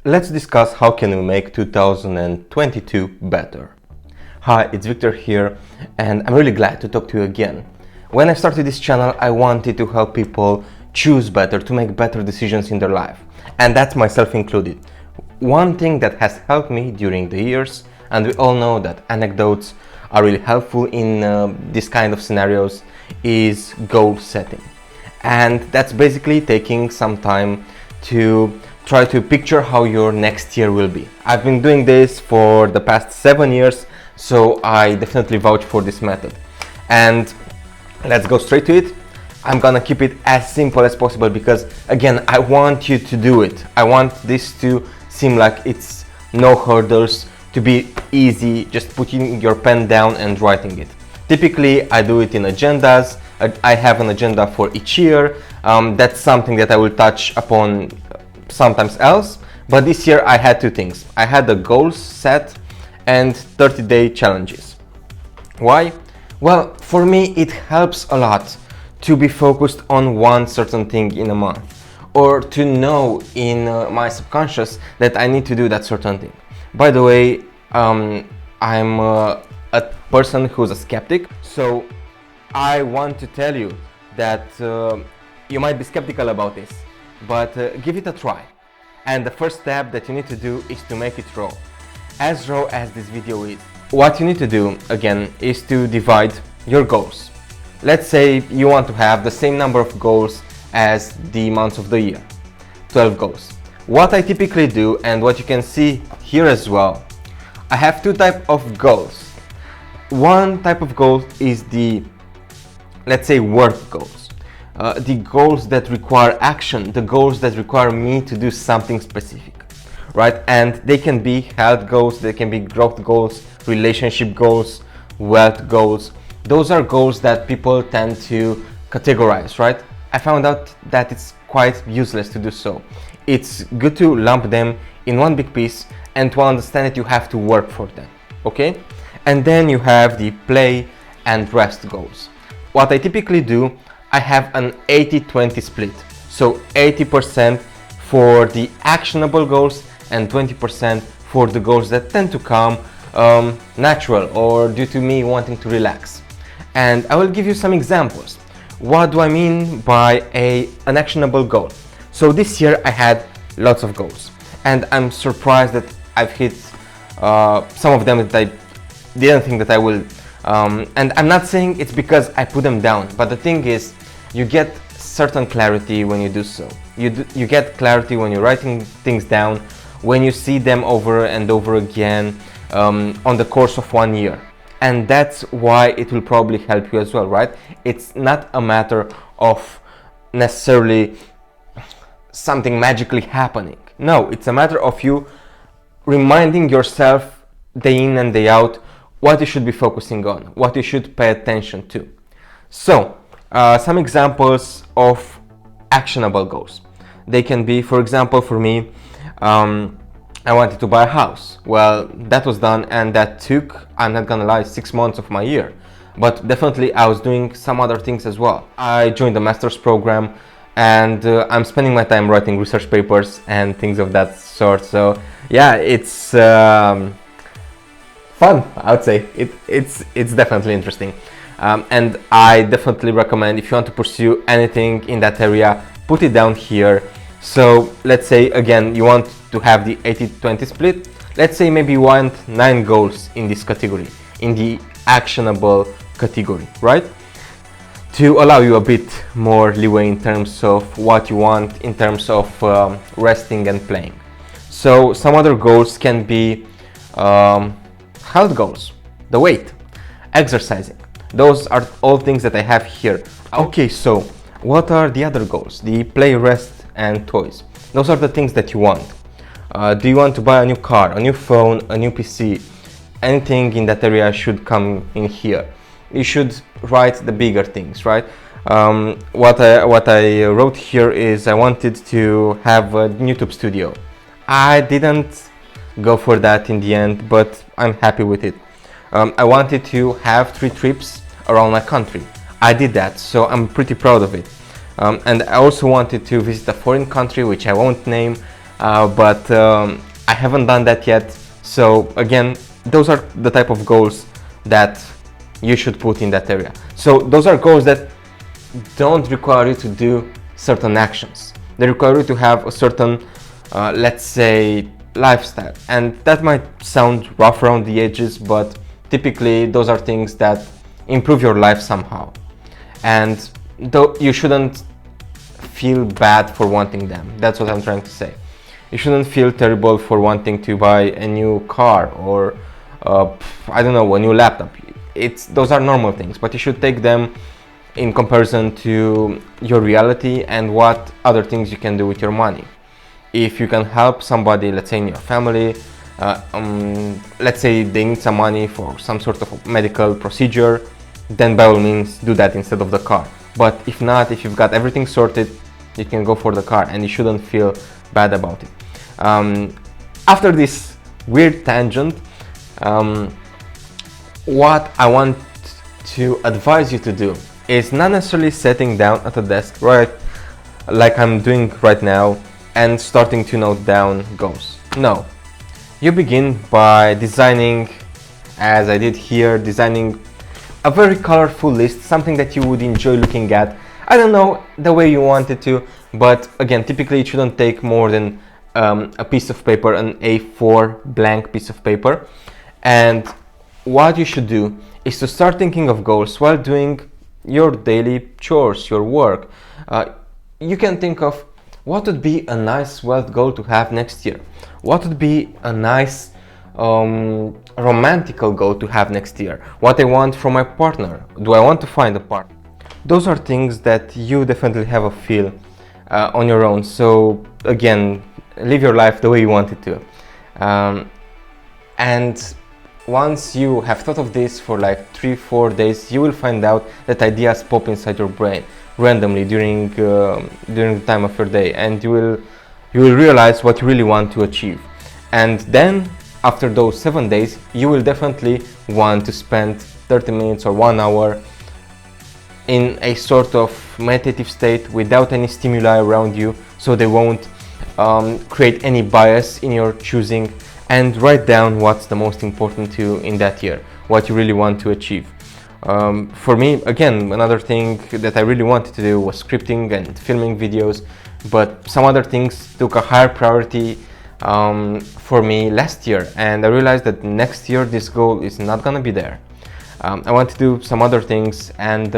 Let's discuss how can we make 2022 better. Hi, it's Victor here, and I'm really glad to talk to you again. When I started this channel, I wanted to help people choose better, to make better decisions in their life, and that's myself included. One thing that has helped me during the years, and we all know that anecdotes are really helpful in this kind of scenarios, is goal setting. And that's basically taking some time to try to picture how your next year will be. I've been doing this for the past 7 years, so I definitely vouch for this method. And let's go straight to it. I'm gonna keep it as simple as possible because, again, I want you to do it. I want this to seem like it's no hurdles, to be easy, just putting your pen down and writing it. Typically, I do it in agendas. I have an agenda for each year. That's something that I will touch upon sometimes else, but this year I had two things. I had the goals set and 30-day challenges. Why? Well, for me it helps a lot to be focused on one certain thing in a month, or to know in my subconscious that I need to do that certain thing. By the way, I'm a person who's a skeptic, so I want to tell you that you might be skeptical about this, but give it a try. And the first step that you need to do is to make it raw as this video is. What you need to do, again, is to divide your goals. Let's say you want to have the same number of goals as the months of the year, 12 goals. What I typically do, and what you can see here as well, I have two types of goals. One type of goal is the, let's say, work goals. The goals that require action, the goals that require me to do something specific, right? And they can be health goals, they can be growth goals, relationship goals, wealth goals. Those are goals that people tend to categorize, right? I found out that it's quite useless to do so. It's good to lump them in one big piece and to understand that you have to work for them, okay? And then you have the play and rest goals. What I typically do, I have an 80-20 split. So 80% for the actionable goals and 20% for the goals that tend to come natural or due to me wanting to relax. And I will give you some examples. What do I mean by an actionable goal? So this year I had lots of goals, and I'm surprised that I've hit some of them that I didn't think that I will. And I'm not saying it's because I put them down, but the thing is, you get certain clarity when you do so. You get clarity when you're writing things down, when you see them over and over again on the course of 1 year. And that's why it will probably help you as well, right? It's not a matter of necessarily something magically happening. No, it's a matter of you reminding yourself day in and day out what you should be focusing on, what you should pay attention to. So, some examples of actionable goals. They can be, for example, for me, I wanted to buy a house. Well, that was done, and that took, I'm not gonna lie, 6 months of my year. But definitely I was doing some other things as well. I joined the master's program, and I'm spending my time writing research papers and things of that sort. So yeah, it's fun, I would say. It's definitely interesting. And I definitely recommend, if you want to pursue anything in that area, put it down here. So let's say, again, you want to have the 80-20 split. Let's say maybe you want 9 goals in this category, in the actionable category, right? To allow you a bit more leeway in terms of what you want, in terms of resting and playing. So some other goals can be health goals, the weight, exercising. Those are all things that I have here. Okay, so what are the other goals? The play, rest, and toys. Those are the things that you want. Do you want to buy a new car, a new phone, a new PC? Anything in that area should come in here. You should write the bigger things, right? What I wrote here is I wanted to have a YouTube studio. I didn't go for that in the end, but I'm happy with it. I wanted to have 3 trips around my country. I did that, so I'm pretty proud of it. And I also wanted to visit a foreign country, which I won't name, but I haven't done that yet. So again, those are the type of goals that you should put in that area. So those are goals that don't require you to do certain actions. They require you to have a certain, let's say, lifestyle. And that might sound rough around the edges, but typically those are things that improve your life somehow. And though you shouldn't feel bad for wanting them. That's what I'm trying to say. You shouldn't feel terrible for wanting to buy a new car or I don't know, a new laptop. Those are normal things, but you should take them in comparison to your reality and what other things you can do with your money. If you can help somebody, let's say in your family, let's say they need some money for some sort of medical procedure, then by all means do that instead of the car. But if not, if you've got everything sorted, you can go for the car and you shouldn't feel bad about it. After this weird tangent, what I want to advise you to do is not necessarily sitting down at a desk, right, like I'm doing right now, and starting to note down goals. No, you begin by designing, as I did here, designing a very colorful list, something that you would enjoy looking at. I don't know, the way you want it to, but again, typically it shouldn't take more than a piece of paper, an A4 blank piece of paper. And what you should do is to start thinking of goals while doing your daily chores, your work. You can think of what would be a nice wealth goal to have next year. What would be a nice romantical goal to have next year? What I want from my partner. Do I want to find a partner? Those are things that you definitely have a feel on your own. So again, live your life the way you want it to. And once you have thought of this for like 3-4 days, you will find out that ideas pop inside your brain randomly during the time of your day, and you will realize what you really want to achieve. And then after those 7 days, you will definitely want to spend 30 minutes or 1 hour in a sort of meditative state without any stimuli around you, so they won't create any bias in your choosing, and write down what's the most important to you in that year, what you really want to achieve. For me, again, another thing that I really wanted to do was scripting and filming videos, but some other things took a higher priority for me last year, and I realized that next year this goal is not gonna be there. I want to do some other things, and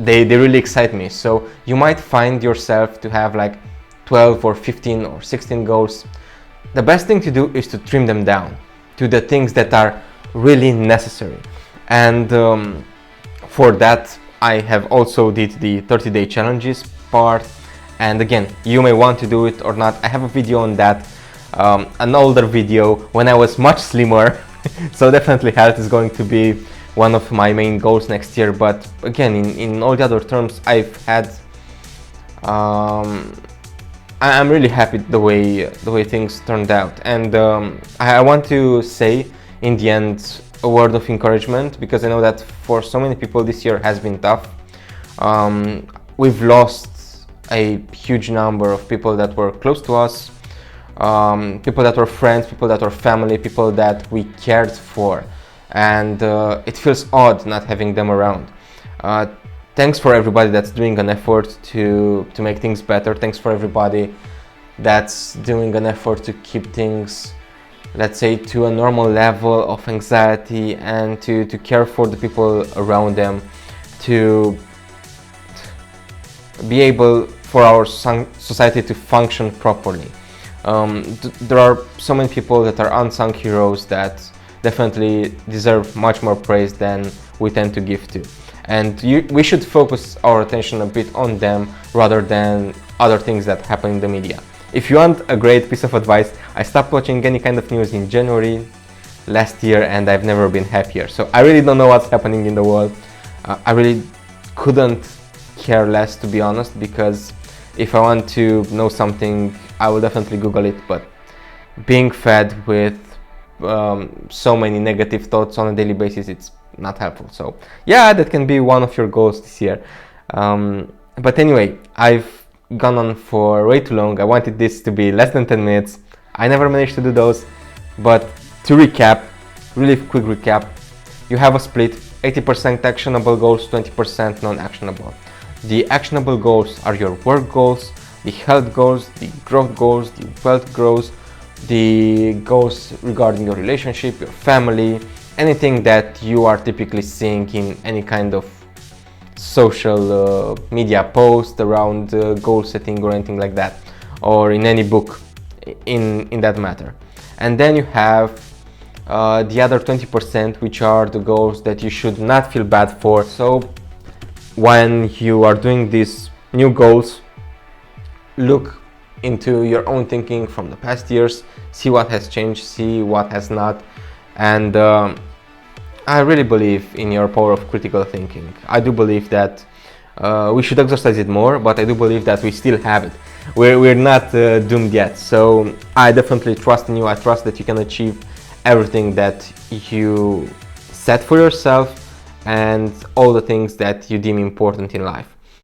they really excite me. So you might find yourself to have like 12 or 15 or 16 goals. The best thing to do is to trim them down to the things that are really necessary. And for that, I have also did the 30-day challenges part. And again, you may want to do it or not. I have a video on that, an older video when I was much slimmer. So definitely health is going to be one of my main goals next year. But again, in all the other terms, I've had I'm really happy the way things turned out, and I want to say in the end a word of encouragement, because I know that for so many people this year has been tough. We've lost a huge number of people that were close to us, people that were friends, people that were family, people that we cared for, and it feels odd not having them around. Thanks for everybody that's doing an effort to make things better. Thanks for everybody that's doing an effort to keep things, let's say, to a normal level of anxiety, and to care for the people around them, to be able for our society to function properly. There are so many people that are unsung heroes that definitely deserve much more praise than we tend to give to. And we should focus our attention a bit on them rather than other things that happen in the media. If you want a great piece of advice, I stopped watching any kind of news in January last year, and I've never been happier. So I really don't know what's happening in the world. I really couldn't care less, to be honest, because if I want to know something, I will definitely Google it. But being fed with so many negative thoughts on a daily basis, it's not helpful. So yeah, that can be one of your goals this year. But anyway, I've gone on for way too long. I wanted this to be less than 10 minutes. I never managed to do those, but to recap, really quick recap, you have a split, 80% actionable goals, 20% non-actionable. The actionable goals are your work goals, the health goals, the growth goals, the wealth goals, the goals regarding your relationship, your family, anything that you are typically seeing in any kind of social media post around goal setting or anything like that, or in any book in that matter. And then you have the other 20%, which are the goals that you should not feel bad for. So when you are doing these new goals, look into your own thinking from the past years, see what has changed, see what has not. And I really believe in your power of critical thinking. I do believe that we should exercise it more, but I do believe that we still have it. We're not doomed yet. So I definitely trust in you. I trust that you can achieve everything that you set for yourself and all the things that you deem important in life.